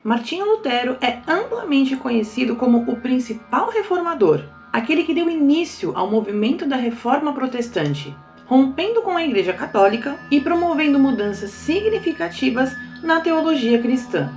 Martinho Lutero é amplamente conhecido como o principal reformador, aquele que deu início ao movimento da Reforma Protestante, rompendo com a Igreja Católica e promovendo mudanças significativas na teologia cristã.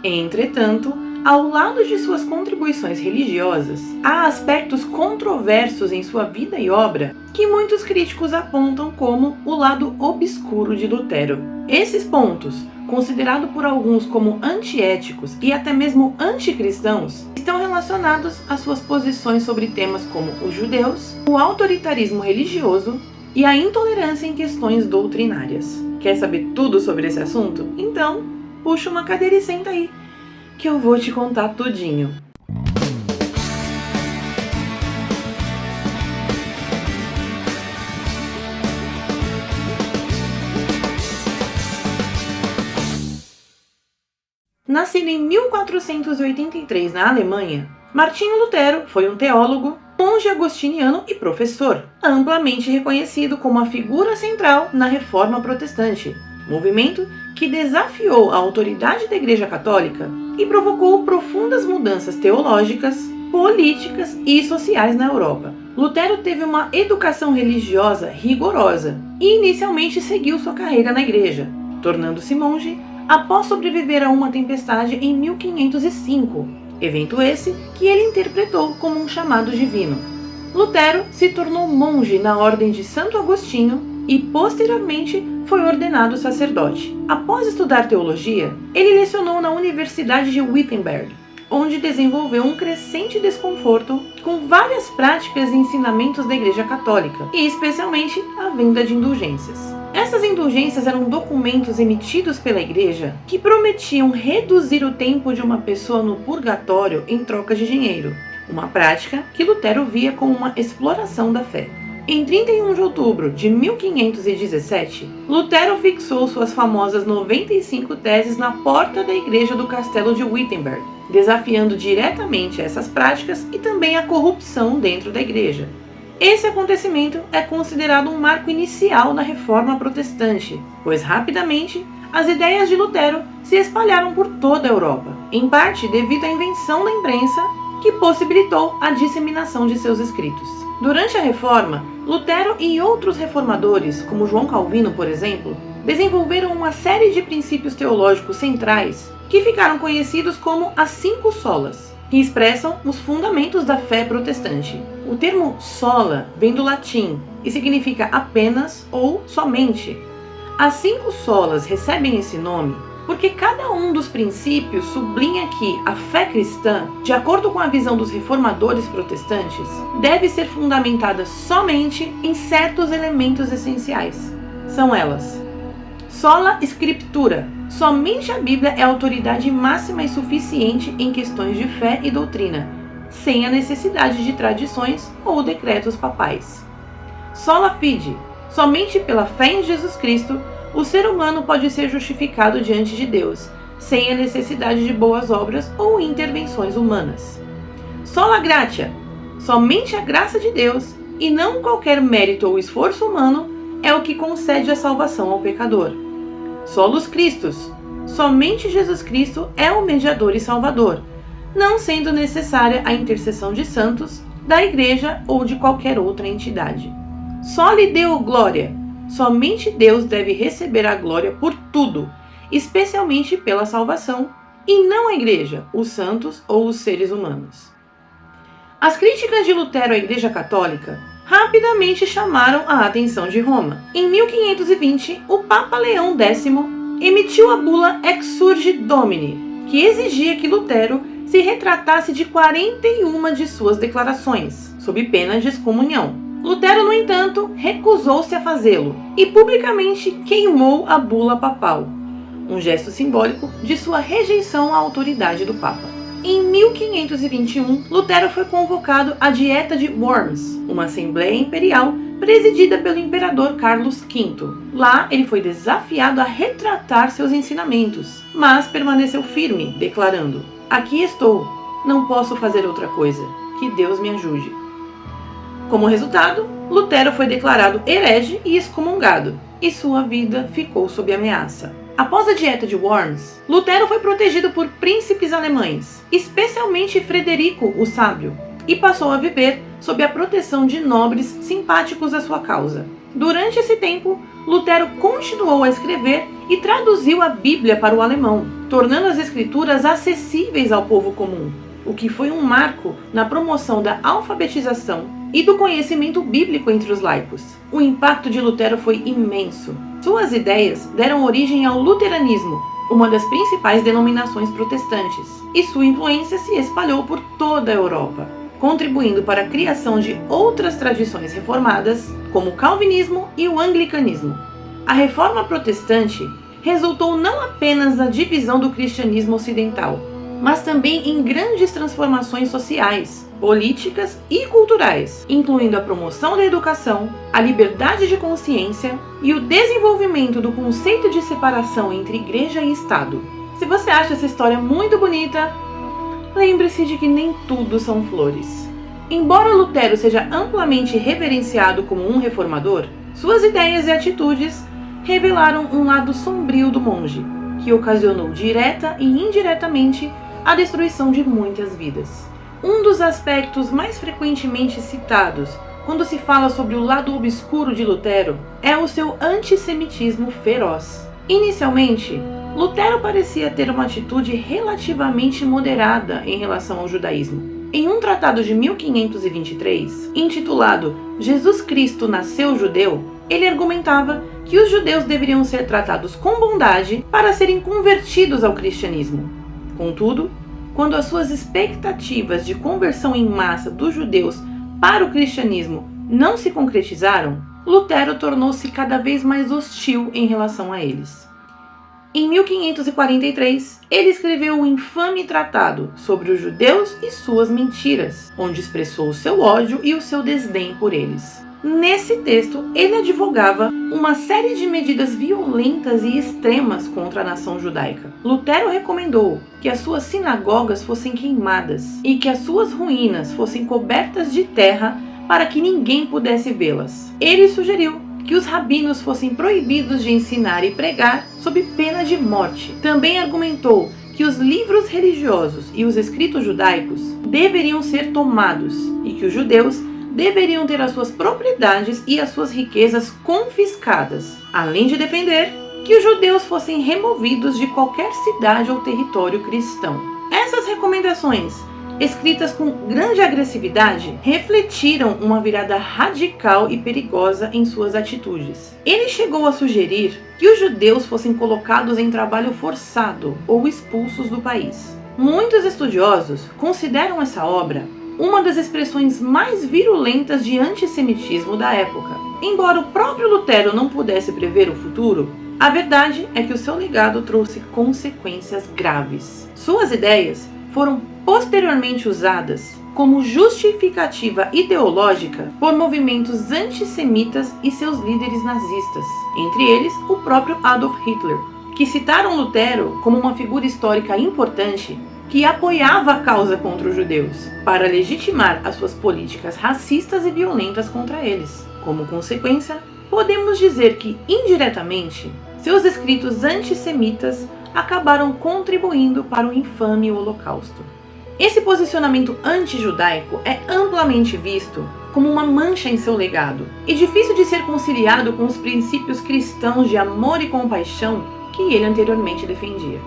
Entretanto, ao lado de suas contribuições religiosas, há aspectos controversos em sua vida e obra que muitos críticos apontam como o lado obscuro de Lutero. Esses pontos, considerados por alguns como antiéticos e até mesmo anticristãos, estão relacionados às suas posições sobre temas como os judeus, o autoritarismo religioso e a intolerância em questões doutrinárias. Quer saber tudo sobre esse assunto? Então, puxa uma cadeira e senta aí, que eu vou te contar tudinho. Nascido em 1483 na Alemanha, Martinho Lutero foi um teólogo, monge agostiniano e professor, amplamente reconhecido como a figura central na Reforma Protestante, movimento que desafiou a autoridade da Igreja Católica e provocou profundas mudanças teológicas, políticas e sociais na Europa. Lutero teve uma educação religiosa rigorosa e inicialmente seguiu sua carreira na Igreja, tornando-se monge após sobreviver a uma tempestade em 1505, evento esse que ele interpretou como um chamado divino. Lutero se tornou monge na Ordem de Santo Agostinho e, posteriormente, foi ordenado sacerdote. Após estudar teologia, ele lecionou na Universidade de Wittenberg, onde desenvolveu um crescente desconforto com várias práticas e ensinamentos da Igreja Católica, e especialmente a venda de indulgências. Essas indulgências eram documentos emitidos pela Igreja que prometiam reduzir o tempo de uma pessoa no purgatório em troca de dinheiro, uma prática que Lutero via como uma exploração da fé. Em 31 de outubro de 1517, Lutero fixou suas famosas 95 teses na porta da igreja do castelo de Wittenberg, desafiando diretamente essas práticas e também a corrupção dentro da igreja. Esse acontecimento é considerado um marco inicial na Reforma Protestante, pois rapidamente as ideias de Lutero se espalharam por toda a Europa, em parte devido à invenção da imprensa que possibilitou a disseminação de seus escritos. Durante a Reforma, Lutero e outros reformadores, como João Calvino, por exemplo, desenvolveram uma série de princípios teológicos centrais que ficaram conhecidos como as 5 solas, que expressam os fundamentos da fé protestante. O termo sola vem do latim e significa apenas ou somente. As 5 solas recebem esse nome porque cada um dos princípios sublinha que a fé cristã, de acordo com a visão dos reformadores protestantes, deve ser fundamentada somente em certos elementos essenciais. São elas: sola scriptura, somente a Bíblia é a autoridade máxima e suficiente em questões de fé e doutrina, sem a necessidade de tradições ou decretos papais. Sola fide, somente pela fé em Jesus Cristo, o ser humano pode ser justificado diante de Deus, sem a necessidade de boas obras ou intervenções humanas. Sola gratia, somente a graça de Deus, e não qualquer mérito ou esforço humano, é o que concede a salvação ao pecador. Solus Christus, somente Jesus Cristo é o mediador e salvador, não sendo necessária a intercessão de santos, da Igreja ou de qualquer outra entidade. Soli Deo Gloria, somente Deus deve receber a glória por tudo, especialmente pela salvação, e não a Igreja, os santos ou os seres humanos. As críticas de Lutero à Igreja Católica rapidamente chamaram a atenção de Roma. Em 1520, o Papa Leão X emitiu a bula Exsurge Domini, que exigia que Lutero se retratasse de 41 de suas declarações, sob pena de excomunhão. Lutero, no entanto, recusou-se a fazê-lo e publicamente queimou a bula papal, um gesto simbólico de sua rejeição à autoridade do Papa. Em 1521, Lutero foi convocado à Dieta de Worms, uma assembleia imperial presidida pelo imperador Carlos V. Lá, ele foi desafiado a retratar seus ensinamentos, mas permaneceu firme, declarando: "Aqui estou, não posso fazer outra coisa, que Deus me ajude." Como resultado, Lutero foi declarado herege e excomungado, e sua vida ficou sob ameaça. Após a Dieta de Worms, Lutero foi protegido por príncipes alemães, especialmente Frederico o Sábio, e passou a viver sob a proteção de nobres simpáticos à sua causa. Durante esse tempo, Lutero continuou a escrever e traduziu a Bíblia para o alemão, tornando as escrituras acessíveis ao povo comum, o que foi um marco na promoção da alfabetização e do conhecimento bíblico entre os laicos. O impacto de Lutero foi imenso. Suas ideias deram origem ao luteranismo, uma das principais denominações protestantes, e sua influência se espalhou por toda a Europa, contribuindo para a criação de outras tradições reformadas, como o calvinismo e o anglicanismo. A reforma protestante resultou não apenas na divisão do cristianismo ocidental, mas também em grandes transformações sociais, políticas e culturais, incluindo a promoção da educação, a liberdade de consciência e o desenvolvimento do conceito de separação entre igreja e Estado. Se você acha essa história muito bonita, lembre-se de que nem tudo são flores. Embora Lutero seja amplamente reverenciado como um reformador, suas ideias e atitudes revelaram um lado sombrio do monge, que ocasionou direta e indiretamente a destruição de muitas vidas. Um dos aspectos mais frequentemente citados quando se fala sobre o lado obscuro de Lutero é o seu antissemitismo feroz. Inicialmente, Lutero parecia ter uma atitude relativamente moderada em relação ao judaísmo. Em um tratado de 1523, intitulado Jesus Cristo Nasceu Judeu, ele argumentava que os judeus deveriam ser tratados com bondade para serem convertidos ao cristianismo. Contudo, quando as suas expectativas de conversão em massa dos judeus para o cristianismo não se concretizaram, Lutero tornou-se cada vez mais hostil em relação a eles. Em 1543, ele escreveu o infame tratado sobre os judeus e suas mentiras, onde expressou o seu ódio e o seu desdém por eles. Nesse texto, ele advogava uma série de medidas violentas e extremas contra a nação judaica. Lutero recomendou que as suas sinagogas fossem queimadas e que as suas ruínas fossem cobertas de terra para que ninguém pudesse vê-las. Ele sugeriu que os rabinos fossem proibidos de ensinar e pregar sob pena de morte. Também argumentou que os livros religiosos e os escritos judaicos deveriam ser tomados e que os judeus deveriam ter as suas propriedades e as suas riquezas confiscadas, além de defender que os judeus fossem removidos de qualquer cidade ou território cristão. Essas recomendações, escritas com grande agressividade, refletiram uma virada radical e perigosa em suas atitudes. Ele chegou a sugerir que os judeus fossem colocados em trabalho forçado ou expulsos do país. Muitos estudiosos consideram essa obra uma das expressões mais virulentas de antissemitismo da época. Embora o próprio Lutero não pudesse prever o futuro, a verdade é que o seu legado trouxe consequências graves. Suas ideias foram posteriormente usadas como justificativa ideológica por movimentos antissemitas e seus líderes nazistas, entre eles o próprio Adolf Hitler, que citaram Lutero como uma figura histórica importante que apoiava a causa contra os judeus, para legitimar as suas políticas racistas e violentas contra eles. Como consequência, podemos dizer que, indiretamente, seus escritos antissemitas acabaram contribuindo para o infame Holocausto. Esse posicionamento anti-judaico é amplamente visto como uma mancha em seu legado, e difícil de ser conciliado com os princípios cristãos de amor e compaixão que ele anteriormente defendia.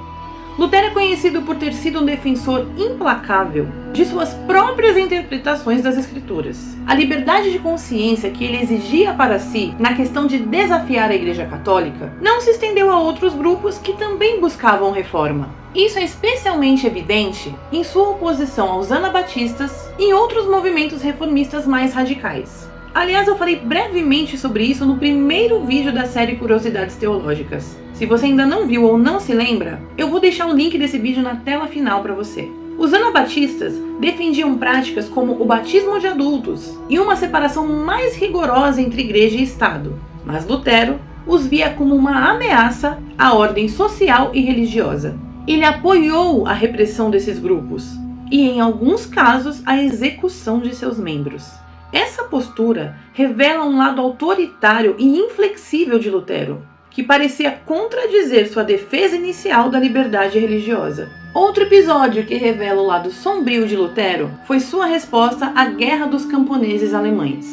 Lutero é conhecido por ter sido um defensor implacável de suas próprias interpretações das Escrituras. A liberdade de consciência que ele exigia para si na questão de desafiar a Igreja Católica não se estendeu a outros grupos que também buscavam reforma. Isso é especialmente evidente em sua oposição aos anabatistas e outros movimentos reformistas mais radicais. Aliás, eu falei brevemente sobre isso no primeiro vídeo da série Curiosidades Teológicas. Se você ainda não viu ou não se lembra, eu vou deixar o link desse vídeo na tela final para você. Os anabatistas defendiam práticas como o batismo de adultos e uma separação mais rigorosa entre igreja e Estado, mas Lutero os via como uma ameaça à ordem social e religiosa. Ele apoiou a repressão desses grupos e, em alguns casos, a execução de seus membros. Essa postura revela um lado autoritário e inflexível de Lutero, que parecia contradizer sua defesa inicial da liberdade religiosa. Outro episódio que revela o lado sombrio de Lutero foi sua resposta à Guerra dos Camponeses Alemães.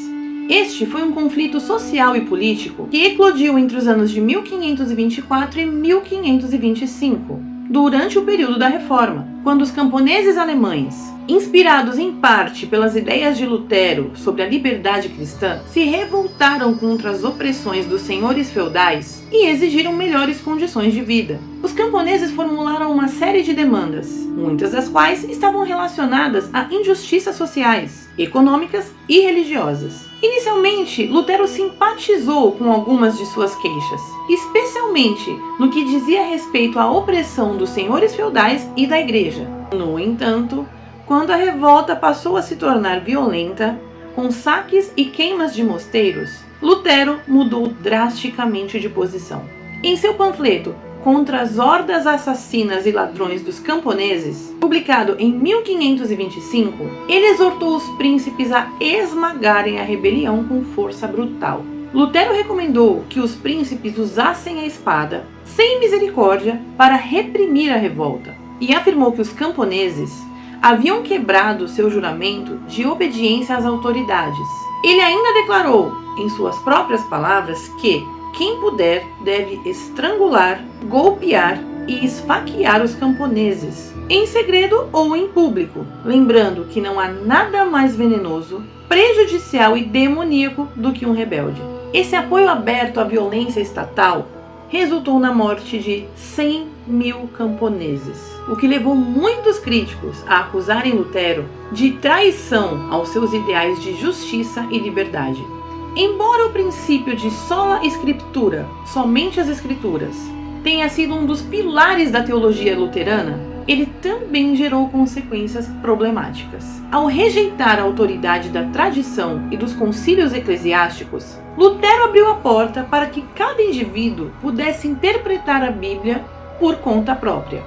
Este foi um conflito social e político que eclodiu entre os anos de 1524 e 1525, durante o período da Reforma, quando os camponeses alemães, inspirados em parte pelas ideias de Lutero sobre a liberdade cristã, se revoltaram contra as opressões dos senhores feudais e exigiram melhores condições de vida. Os camponeses formularam uma série de demandas, muitas das quais estavam relacionadas a injustiças sociais, econômicas e religiosas. Inicialmente, Lutero simpatizou com algumas de suas queixas, especialmente no que dizia respeito à opressão dos senhores feudais e da igreja. No entanto, quando a revolta passou a se tornar violenta, com saques e queimas de mosteiros, Lutero mudou drasticamente de posição. Em seu panfleto Contra as Hordas Assassinas e Ladrões dos Camponeses, publicado em 1525, ele exortou os príncipes a esmagarem a rebelião com força brutal. Lutero recomendou que os príncipes usassem a espada, sem misericórdia, para reprimir a revolta, e afirmou que os camponeses haviam quebrado seu juramento de obediência às autoridades. Ele ainda declarou, em suas próprias palavras, que quem puder deve estrangular, golpear e esfaquear os camponeses, em segredo ou em público, lembrando que não há nada mais venenoso, prejudicial e demoníaco do que um rebelde. Esse apoio aberto à violência estatal resultou na morte de 100.000 camponeses, o que levou muitos críticos a acusarem Lutero de traição aos seus ideais de justiça e liberdade. Embora o princípio de sola scriptura, somente as escrituras, tenha sido um dos pilares da teologia luterana, ele também gerou consequências problemáticas. Ao rejeitar a autoridade da tradição e dos concílios eclesiásticos, Lutero abriu a porta para que cada indivíduo pudesse interpretar a Bíblia por conta própria.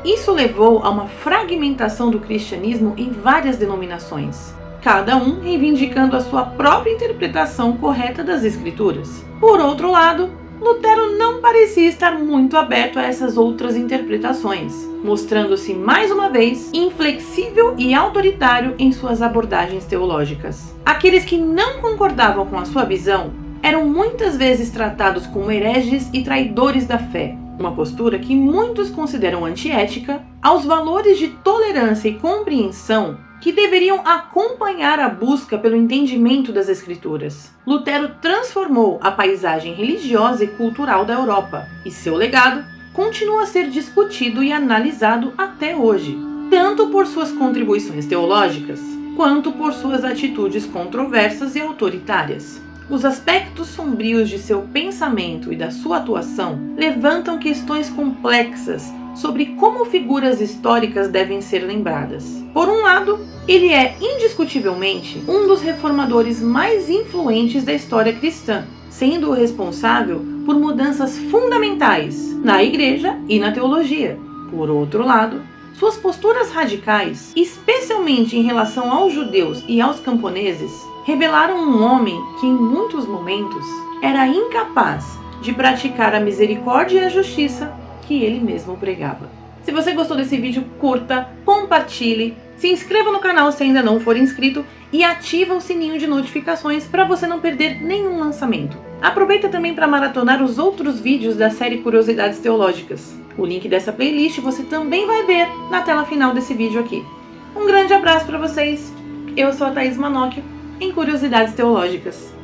Isso levou a uma fragmentação do cristianismo em várias denominações, cada um reivindicando a sua própria interpretação correta das Escrituras. Por outro lado, Lutero não parecia estar muito aberto a essas outras interpretações, mostrando-se mais uma vez inflexível e autoritário em suas abordagens teológicas. Aqueles que não concordavam com a sua visão eram muitas vezes tratados como hereges e traidores da fé, uma postura que muitos consideram antiética aos valores de tolerância e compreensão que deveriam acompanhar a busca pelo entendimento das Escrituras. Lutero transformou a paisagem religiosa e cultural da Europa, e seu legado continua a ser discutido e analisado até hoje, tanto por suas contribuições teológicas, quanto por suas atitudes controversas e autoritárias. Os aspectos sombrios de seu pensamento e da sua atuação levantam questões complexas sobre como figuras históricas devem ser lembradas. Por um lado, ele é indiscutivelmente um dos reformadores mais influentes da história cristã, sendo o responsável por mudanças fundamentais na igreja e na teologia. Por outro lado, suas posturas radicais, especialmente em relação aos judeus e aos camponeses, revelaram um homem que, em muitos momentos, era incapaz de praticar a misericórdia e a justiça que ele mesmo pregava. Se você gostou desse vídeo, curta, compartilhe, se inscreva no canal se ainda não for inscrito e ativa o sininho de notificações para você não perder nenhum lançamento. Aproveita também para maratonar os outros vídeos da série Curiosidades Teológicas. O link dessa playlist você também vai ver na tela final desse vídeo aqui. Um grande abraço para vocês. Eu sou a Thaís Manocchio, em Curiosidades Teológicas.